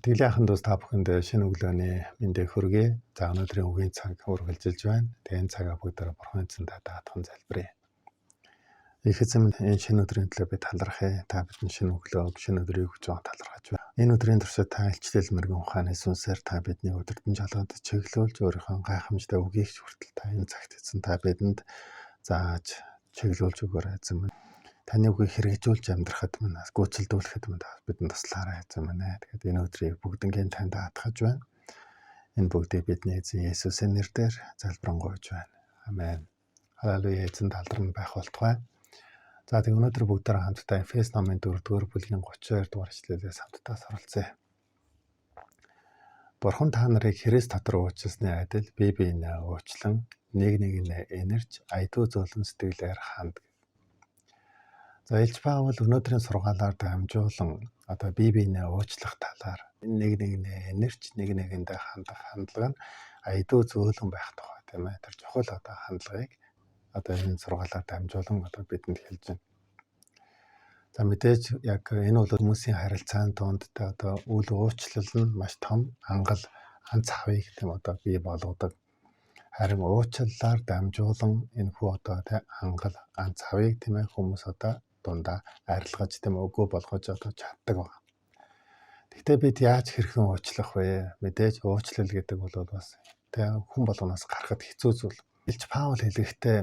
Тэглээхэн дус та бүхэнд шинэ өглөөний мэндийг хүргэе. За өнөөдрийн үгийн цаг үргэлжилж байна. Тэгээ энэ цагаа бүгдээрээ Бурхан эзэндээ даатхан залбирая. Их эзэн энэ шинэ өдрийн төлөө бид талархъя. Та бидний шинэ өглөө, шинэ өдрийг өгч байгаа талархаж байна. Энэ өдрийн туршид та илчлэл мэрэгэн ухааны сүнсээр та бидний өдөртөн жалгад чиглүүлж өөрийнхөө гайхамшигтай үгийг хүртэл та энэ цагт эзэн та бидэнд зааж чиглүүлж өгөөрэй эзэн. Таны үгийг хэрэгжүүлж амьдрахад минь гүйцэлдүүлэхэд минь бидэнд туслаарай эзэн минь. Тэгэхээр энэ өдрийг бүгднгийн танд даатгаж байна. Энэ бүгдийг бидний эзэн Есүсийн нэрээр залбирanгуйж байна. Амен. Халелуя. Эзэн талархам байх болтугай. За тэг өнөөдөр бүгдээр хамтдаа Эфес номын 4-р бүлгийн 32 дугаар ишлэлээс хамтдаа суралцъя. Бурхан та нарыг Христ дотор уучлсны адил бие биенээ уучлан нэг нэгнээ энэрч аядуу зөөлөн сэтгэлээр ханд. За Илж Паул өнөөдрийн сургаалаар дамжуулан бие биенээ уучлах талаар нэг нэгнээ энэрч нэг нэгэндээ хандах хандлага нь аядуу зөөлөн байх тухай тийм ээ. Тэр чухал хандлагыг энэ сургаалаар дамжуулан бидэнд хэлж байна. За мэдээж яг энэ бол хүмүүсийн харилцааны донд үл уучлал нь маш том ангал ганц хавийг тийм бий болгодог. Харин уучлалаар дамжуулан энэ хүү ангал ганц хавийг тийм ээ хүмүүс дундаа арилгаж тийм үгүй болгож чаддаг байна. Гэхдээ бид яаж хэрхэн уучлах вэ? Мэдээж уучлал гэдэг бол бас хүн болгоноос гарахад хэцүү зүйл. Илж Паул хэлэхдээ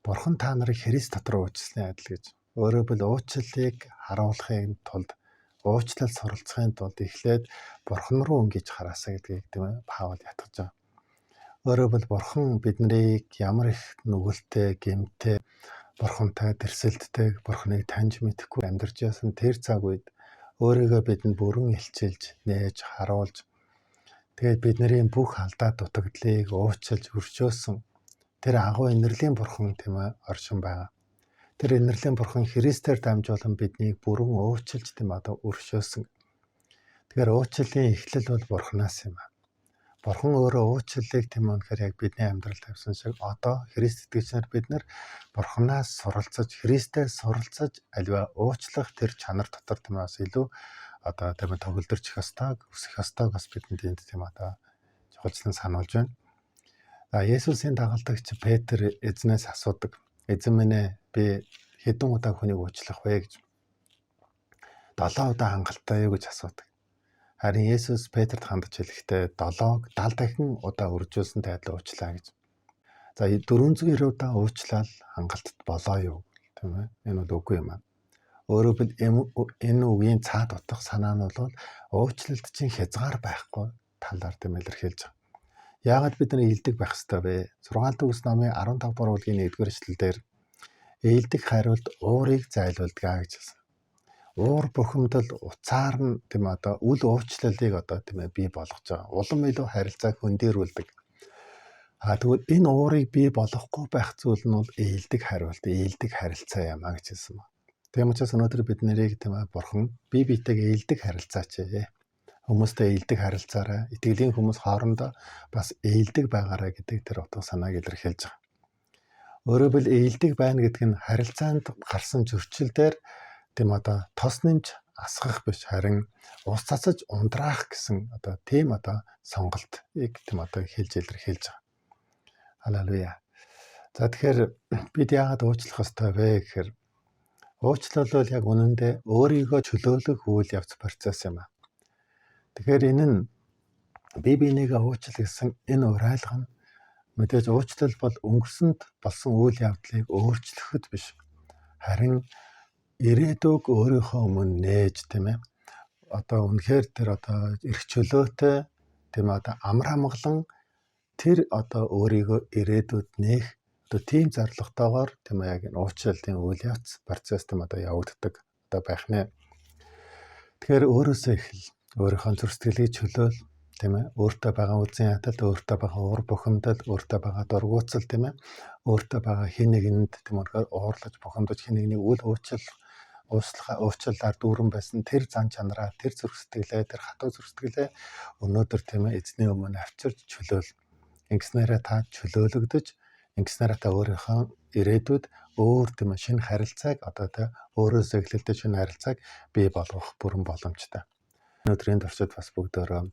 Бурхан та нарыг Христ дотор уучлсны адил гэж. Өөрөөр хэл уучлалыг харуулахын тулд уучлал суралцахын тулд эхлээд Бурхан руу өнгөж хараасаа гэдгийг тийм ээ Паул ятгаж байгаа. Өөрөөр хэл Бурхан биднийг ямар их нүгэлтэй, гэмтэй, Бурхантай тэрсэлттэй, Бурханыг таньж мэдэхгүй амьдарч яасан тэр цаг үед өөрийгөө бидэнд бүрэн илчилж, нээж, харуулж тэгээд бидний бүх алдаа дутагдлыг уучлж өршөөсөн тэр агуу инэрлийн Бурхан тийм ээ оршин байгаа. Тэр инэрлийн Бурхан Христээр дамжуулан биднийг бүрэн уучлж тийм өршөөсөн. Тэгэхээр уучлалын эхлэл бол Бурханаас юм аа. Бурхан өөрөө уучлалыг тийм үнэхээр яг бидний амьдралд тавьсан шиг одоо Христ итгэгчнэр бид нар Бурханаас суралцаж, Христээр суралцаж аливаа уучлах тэр чанар дотор тийм бас илүү тийм төгөлдөрчих ёстойг, өсөх ёстойг бас бидэнд энд тийм чухалчлан сануулж байна. За Есүсийн дагалдагч Петр эзнээс асуудаг. Эзэн минь ээ би хэдэн удаа хүнийг уучлах вэ гэж. 7 удаа хангалттай юу гэж асуудаг. Харин Есүс Петрт хандаж хэлэхдээ 70 дахин удаа үржүүлсэнтэй адил уучлаа гэж. За 490 удаа уучлал хангалттай болоо юу тийм ээ. Энэ бол үгүй юм аа. Өөрөөр хэл энэ үгийн цаад утга санаа нь бол уучлалт чинь хязгаар байхгүй талаар тийм илэрхийлж байгаа. Яагаад бид нар ийдэг байх ёстой вэ? 6 төгс номын 15 дугаар бүлгийн 1-р эшлэлдэр ийдэг хариулт уурыг зайлуулдаг гэж хэлсэн. Уур бухимдал уцаар нь тийм үл уучлалыг бий болгож байгаа. Улам илүү харилцааг хөндөрүүлдэг. Тэгвэл энэ уурыг бий болгохгүй байх зүйл нь бол ийдэг хариулт, ийдэг харилцаа юм а гэж хэлсэн ба. Тийм учраас өнөөдөр бид нарыг тийм Бурхан бие биетэйгээ ийдэг харилцаач. Хүмүүстэй ийдэг харилцаарай. Итгэлийн хүмүүс хоорондоо бас ийдэг байгаарай гэдэг тэр утга санааг илэрхийлж байгаа. Өөрөөр хэл ийдэг байна гэдэг нь харилцаанд гарсан зөрчил дээр тийм тос нэмж асгах биш, харин ус цацаж ундраах гэсэн тийм сонголтыг тийм хэлж илэрхийлж байгаа. Халелуя. За тэгэхээр бид яагаад уучлах ёстой вэ гэхээр уучлал бол яг үнэндээ өөрийгөө чөлөөлөх үйл явц процесс юм аа. Тэгэхээр энэ нь бие бинийгээ уучлах гэсэн энэ уриалга нь мэдээж уучлал бол өнгөрсөнд болсон үйл явдлыг өөрчлөхөд биш. Харин ирээдүг өөрийнхөө өмнө нээж тийм ээ. Үнэхээр тэр эрх чөлөөтэй тийм амар амгалан тэр өөрийгөө ирээдүйд нээх тийм зорилготойгоор тийм яг энэ уучлалын үйл явц процесс тийм явагддаг байх нэ. Тэгэхээр өөрөөсөө эхэл, өөрийнхөө зүрх сэтгэлийг чөлөөл тийм ээ. Өөртөө байгаа үзэн ядал, өөртөө байгаа уур бухимдал, өөртөө байгаа дургуутсал тийм ээ. Өөртөө байгаа хэн нэгэнд тийм үнэхээр уурлаж бухимдаж хэн нэгнийг үл уучлалаар дүүрэн байсан тэр зан чанараа, тэр зүрх сэтгэлээ, тэр хатуу зүрх сэтгэлээ өнөөдөр тийм ээ эзний өмнө авчирч чөлөөл. Ингэснээрээ та чөлөөлөгдөж, ингэснээрээ та өөрийнхөө ирээдүйд өөр тийм шинэ харилцааг одоо тэ өөрөөсөө эхлэлтэй шинэ харилцааг бий болгох бүрэн боломжтой. Өнөөдрийн туршид бас бүгдөө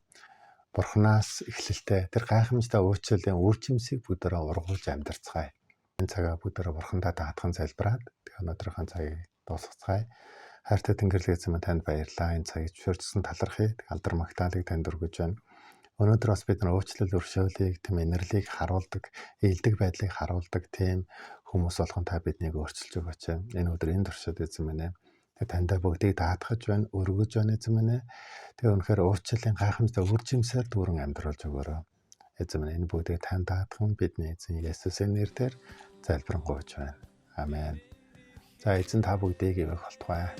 Бурханаас эхлэлтэй тэр гайхамшигтай уучлалын үр жимсийг бүгдөө ургуулж амьдарцгаая. Энэ цагаа бүгдөө Бурхандаа даатхан залбираад өнөөдрийнхөө цагийг дуусгацгаая. Хайртай Тэнгэрлэг эзэн минь танд баярлалаа. Энэ цагийг зөвшөөрсөн талархыг алдар магтаалыг танд өргөж байна. Өнөөдөр бас бид нар уучлал өршөөлийг тийм инэрлийг харуулдаг, ийдэг байдлыг харуулдаг тийм хүмүүс болгон та биднийг өөрчилж өгөөч. Энэ өдөр энэ туршид эзэн минь таньда бүгдийг даатгаж байна, өргөж байна эзэн минь. Тэгээ үнэхээр уучлалын гайхамшигтай үр жимсээр дүүрэн амьдруулж өгөөрэй. Эзэн минь энэ бүгдийг танд даатган бидний эзэн Есүсийн нэрээр залбирanгуйч байна. Амен. За эзэн та бүгдийг ивэх болтугай.